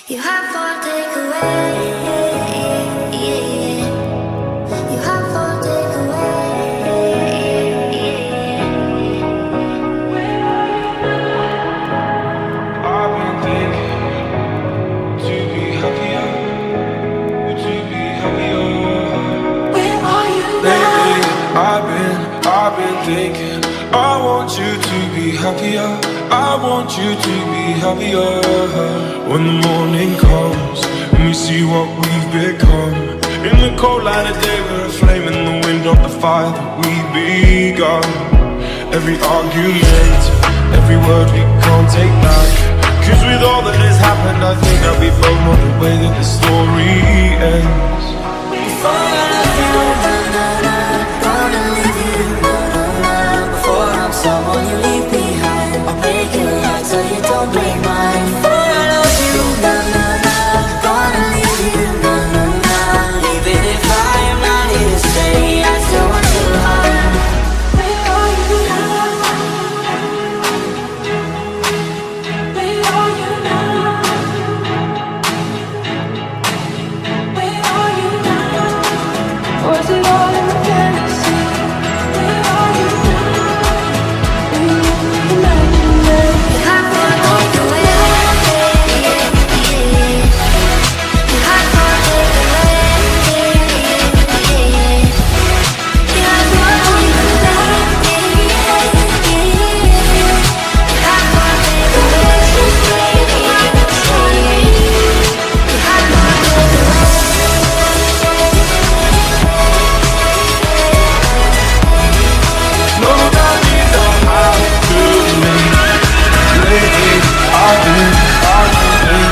You have for takeaway. You have for takeaway. I've been thinking to be happier, to be happier. Where are you Lately, now? I've been thinking. I want you to be happier. I want you to be happier. When the morning comes and we see what we've become, in the cold light of day we're a flame in the wind of the fire that we begun. Every argument, every word we can't take back, 'cause with all that has happened I think that we both know the way that the story ends. Before I love you, gonna leave you, before I'm someone you leave behind, I'll break your heart so you don't break mine. Before I love you, gonna leave you, even if I am not here to stay, I still want you home. Where are you now? Where are you now? Where are you now? Was it all in fantasy? Where are you now? Will you imagine that? You have for takeaway. You have for takeaway. You have for No, that means I'll have to leave. Lately, I've been thinking.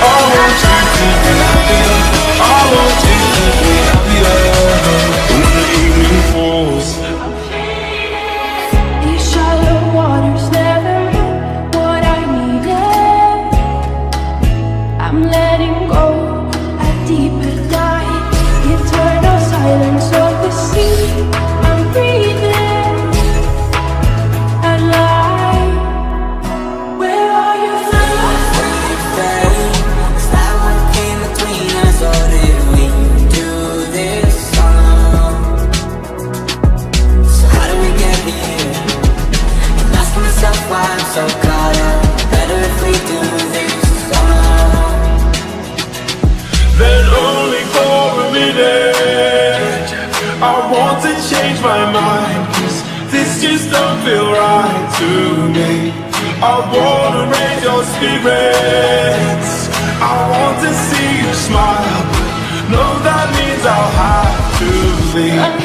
I want you to be happier. I want you to be happier. When the evening falls, these shallow waters never what I needed. I'm letting go at deeper dive, eternal silence of the sea. I'm breathing alive. Where are you now? Is that what came between us, or did we do this song? So how did we get here? I'm asking myself why I'm so caught up. Better if we do this song. then only for a minute I want to change my mind, 'cause this just don't feel right to me. I wanna raise your spirits, I want to see you smile. No, that means I'll have to leave.